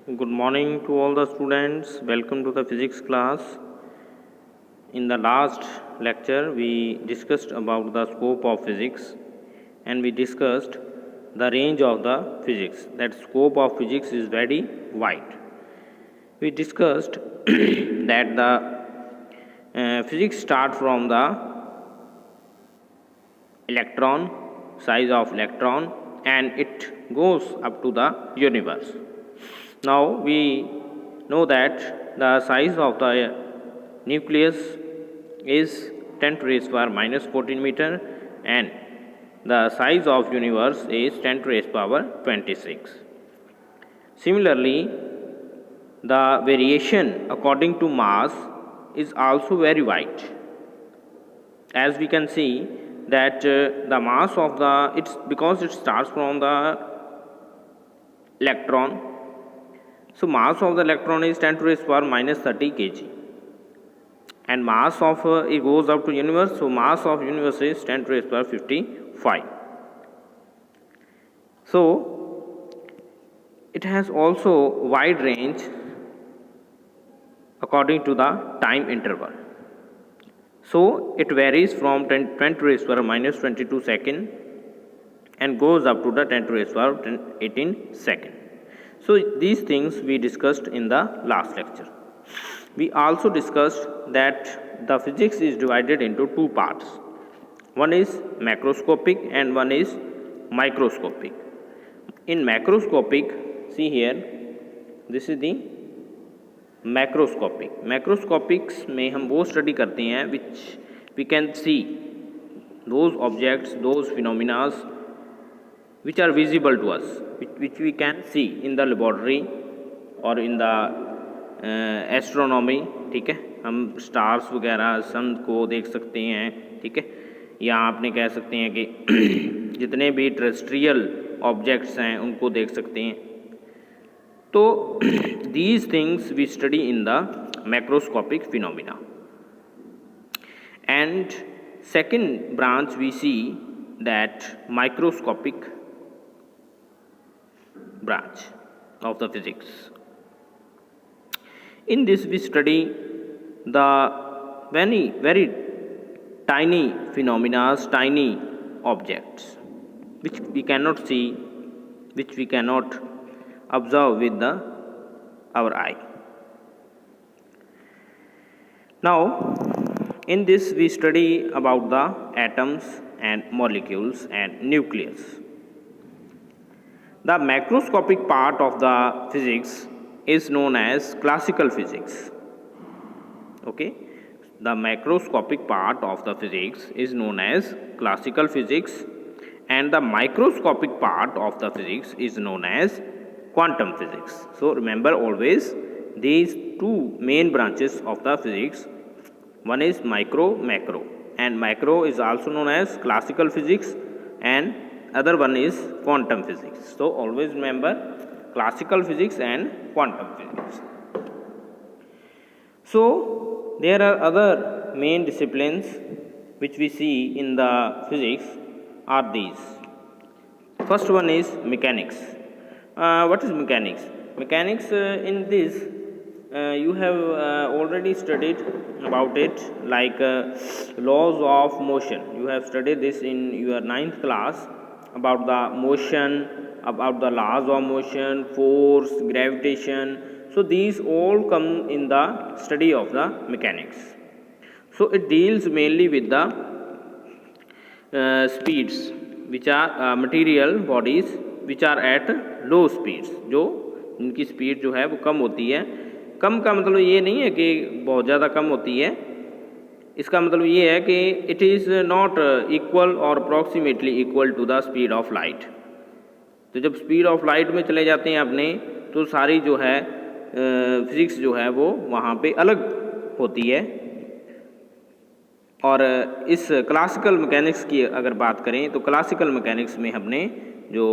Good morning to all the students. Welcome to the physics class. In the last lecture, we discussed about the scope of physics and we discussed the range of the physics. That scope of physics is very wide. We discussed that the physics start from the electron, size of electron, and it goes up to the universe. Now we know that the size of the nucleus is 10 to raise power minus 14 meter and the size of universe is 10 to raise power 26. Similarly, the variation according to mass is also very wide. As we can see that the mass of the it's because it starts from the electron. So mass of the electron is 10 to raise power minus 30 kg and mass of it goes up to universe. So mass of universe is 10 to raise power 55. So it has also wide range according to the time interval. So it varies from 10 to raise power minus 22 second and goes up to the 10 to raise power 18 second. So these things we discussed in the last lecture. We also discussed that the physics is divided into two parts. One is macroscopic and one is microscopic. In macroscopic, see here, this is the macroscopic. Macroscopics में हम वो study करते हैं which we can see those objects, those phenomena which are visible to us, which we can see in the laboratory or in the astronomy. ठीक है, हम stars वगैरह सन को देख सकते हैं. ठीक है, या आपने कह सकते हैं कि जितने भी टेरेस्ट्रियल ऑब्जेक्ट्स हैं उनको देख सकते हैं. तो these things we study in the macroscopic phenomena. And second branch we see that microscopic branch of the physics. In this we study the very tiny phenomena, tiny objects which we cannot see, which we cannot observe with our eye. Now in this we study about the atoms and molecules and nucleus. The macroscopic part of the physics is known as classical physics. Okay, the macroscopic part of the physics is known as classical physics and the microscopic part of the physics is known as quantum physics. So remember always these two main branches of the physics. One is macro, and macro is also known as classical physics and other one is quantum physics. So always remember classical physics and quantum physics. So there are other main disciplines which we see in the physics are these. First one is mechanics. What is mechanics? Mechanics in this you have already studied about it, like laws of motion. You have studied this in your 9th class about the motion, about the laws of motion, force, gravitation. So these all come in the study of the mechanics. So it deals mainly with the speeds which are material bodies which are at low speeds, जो इनकी speed जो है वो कम होती है. कम का मतलब ये नहीं है कि बहुत ज़्यादा कम होती है. इसका मतलब ये है कि इट इज़ नॉट इक्वल और approximately equal to the speed of light. तो जब स्पीड ऑफ लाइट में चले जाते हैं अपने, तो सारी जो है फिज़िक्स जो है वो वहाँ पे अलग होती है. और इस क्लासिकल मैकेनिक्स की अगर बात करें तो क्लासिकल मैकेनिक्स में हमने जो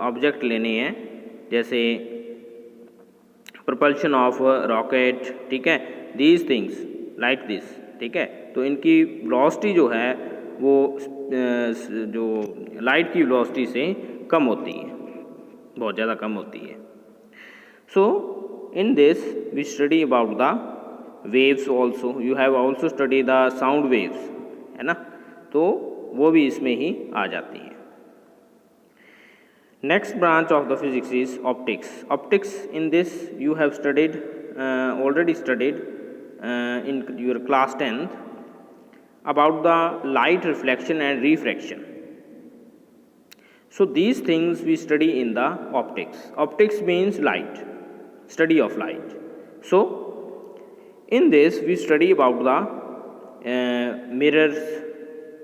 ऑब्जेक्ट लेने हैं, जैसे propulsion of rocket, ठीक है, these things like this, ठीक है. तो इनकी वेलोसिटी जो है वो जो लाइट की वेलोसिटी से कम होती है, बहुत ज़्यादा कम होती है. So in this we study about the waves also. You have also studied the sound waves, है ना, तो वो भी इसमें ही आ जाती है. Next branch of the physics is optics. Optics, in this you have studied, already studied in your class 10th about the light reflection and refraction. So these things we study in the optics. Optics means light, study of light. So in this we study about the mirrors,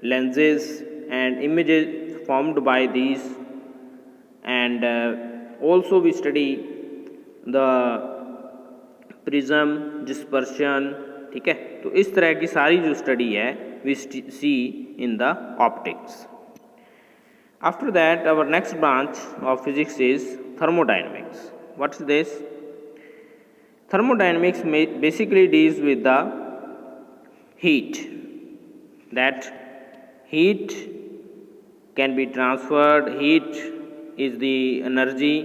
lenses and images formed by these, and also we study the prism, dispersion. ठीक है, तो इस तरह की सारी जो study है we see in the optics. After that, our next branch of physics is thermodynamics. What is this? Thermodynamics basically deals with the heat. That heat can be transferred. Heat is the energy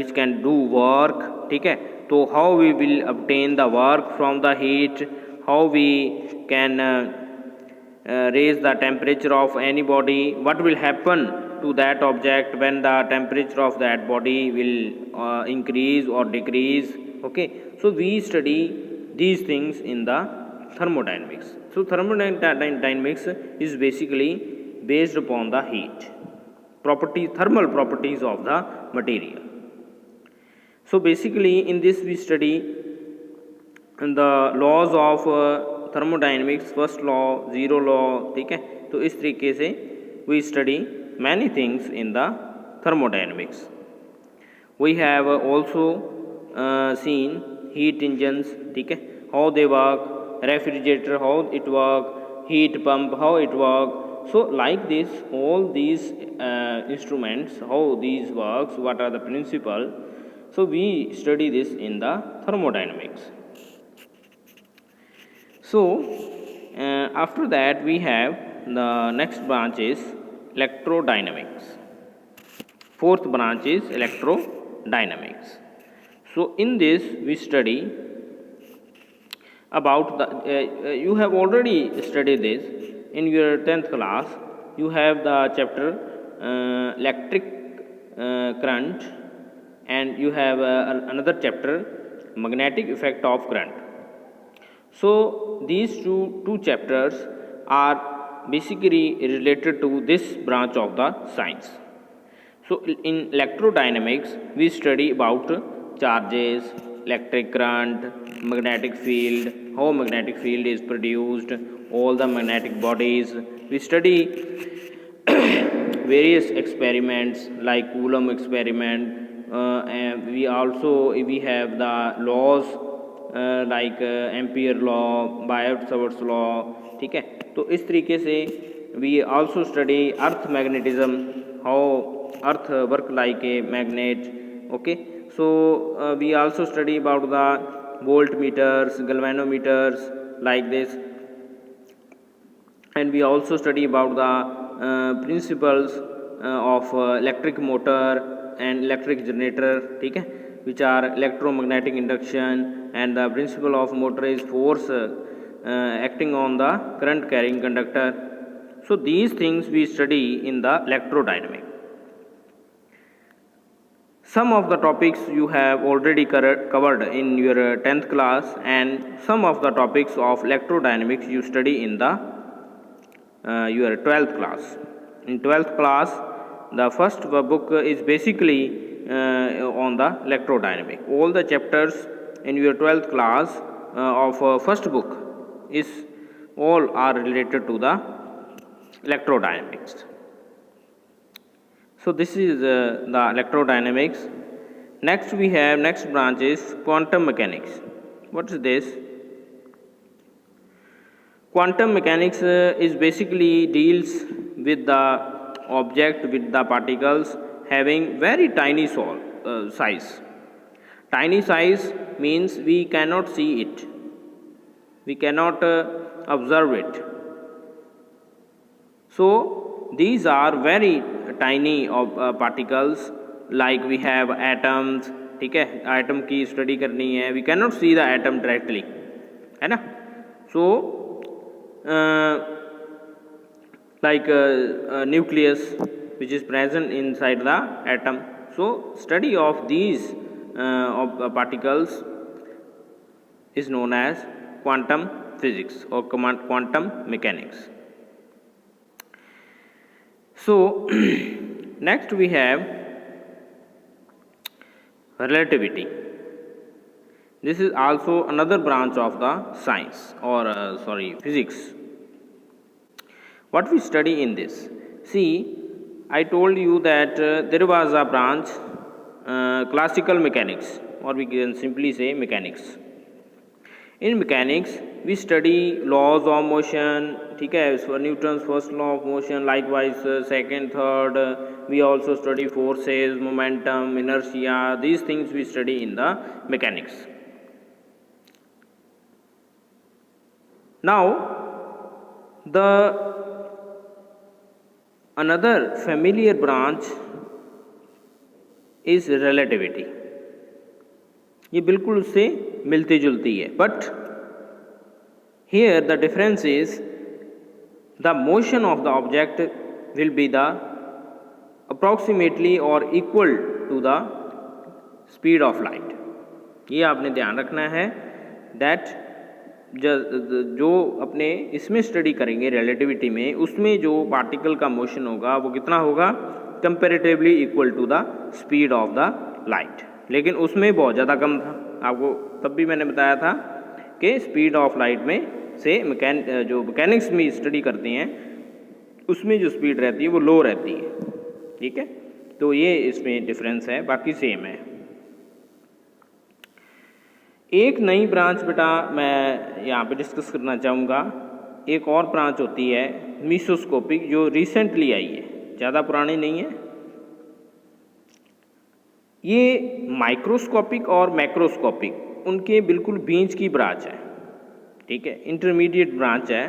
which can do work. ठीक है, तो how we will obtain the work from the heat, how we can raise the temperature of any body, what will happen to that object when the temperature of that body will increase or decrease. Okay, so we study these things in the thermodynamics. So thermodynamics is basically based upon the heat properties, thermal properties of the material. So basically in this we study the laws of thermodynamics, first law, zero law. ठीक है, तो इस तरीके से we study many things in the thermodynamics. We have also seen heat engines, ठीक है, how they work, refrigerator how it work, heat pump how it work. So like this, all these instruments, how these works, what are the principles. So we study this in the thermodynamics. So after that we have the next branch is electrodynamics. Fourth branch is electrodynamics. So in this we study about the you have already studied this in your 10th class. You have the chapter electric current, and you have another chapter magnetic effect of current. So these two chapters are basically related to this branch of the science. So in electrodynamics we study about charges, electric current, magnetic field, how magnetic field is produced, all the magnetic bodies. We study various experiments like Coulomb experiment, and we have the laws like Ampere law, Biot-Savart's law. ठीक है, तो इस तरीके से we also study earth magnetism, how earth work like a magnet. Okay, so we also study about the voltmeters, galvanometers like this, and we also study about the principles of electric motor and electric generator. ठीक है, which are electromagnetic induction, and the principle of motor is force acting on the current carrying conductor. So these things we study in the electrodynamic. Some of the topics you have already covered in your 10th class, and some of the topics of electrodynamics you study in the your 12th class. In 12th class, the first book is basically on the electrodynamic. All the chapters in your 12th class of first book is all are related to the electrodynamics. So this is the electrodynamics. Next we have, next branch is quantum mechanics. What is this? Quantum mechanics is basically deals with the object, with the particles having very tiny size. Tiny size means we cannot see it, we cannot observe it. So these are very tiny particles, like we have atoms, ठीक है, atom की study करनी है, we can not see the atom directly, है ना. So like nucleus which is present inside the atom. So study of these particles is known as quantum physics or quantum mechanics. So next we have relativity. This is also another branch of the science or physics. What we study in this? See, I told you that there was a branch classical mechanics, or we can simply say mechanics. In mechanics we study laws of motion, ठीक है, Newton's first law of motion, likewise second, third, we also study forces, momentum, inertia. These things we study in the mechanics. Now the another familiar branch is relativity. ये बिल्कुल उससे मिलती जुलती है, but here the difference is the motion of the object will be the approximately or equal to the speed of light. ये आपने ध्यान रखना है that जो अपने इसमें स्टडी करेंगे रिलेटिविटी में, उसमें जो पार्टिकल का मोशन होगा वो कितना होगा, comparatively equal to the speed of the light. लेकिन उसमें बहुत ज़्यादा कम था. आपको तब भी मैंने बताया था कि स्पीड ऑफ लाइट में से जो मैकेनिक्स में स्टडी करते हैं उसमें जो स्पीड रहती है वो लो रहती है. ठीक है, तो ये इसमें डिफरेंस है, बाकी सेम है. एक नई ब्रांच बेटा मैं यहाँ पे डिस्कस करना चाहूँगा. एक और ब्रांच होती है मीसोस्कोपिक, जो रिसेंटली आई है, ज़्यादा पुरानी नहीं है. ये माइक्रोस्कोपिक और मैक्रोस्कोपिक उनके बिल्कुल बीच की ब्रांच है. ठीक है, इंटरमीडिएट ब्रांच है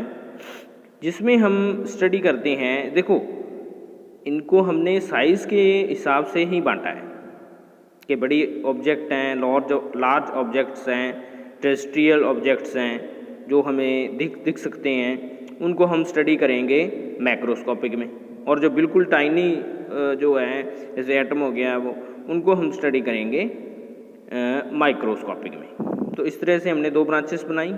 जिसमें हम स्टडी करते हैं. देखो, इनको हमने साइज़ के हिसाब से ही बांटा है कि बड़ी ऑब्जेक्ट हैं, लार्ज ऑब्जेक्ट्स हैं, टेरेस्ट्रियल ऑब्जेक्ट्स हैं जो हमें दिख सकते हैं, उनको हम स्टडी करेंगे मैक्रोस्कोपिक में. और जो बिल्कुल टाइनी जो है जैसे एटम हो गया वो, उनको हम स्टडी करेंगे माइक्रोस्कोपिक में. तो इस तरह से हमने दो ब्रांचेस बनाई.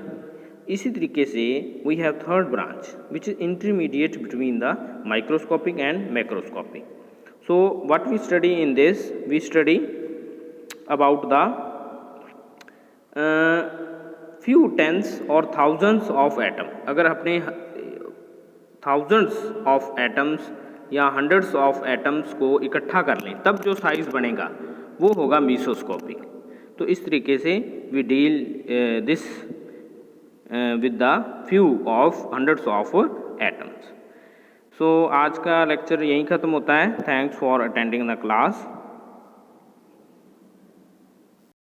इसी तरीके से we have third branch which is intermediate between the microscopic and macroscopic. So what we study in this, we study about the few tens or thousands of atom. अगर अपने thousands of atoms या hundreds of atoms को इकट्ठा कर लें तब जो size बनेगा वो होगा मीसोस्कोपिक. तो इस तरीके से we deal this with the few of hundreds of atoms. So आज का लेक्चर यहीं ख़त्म होता है. Thanks for attending the class.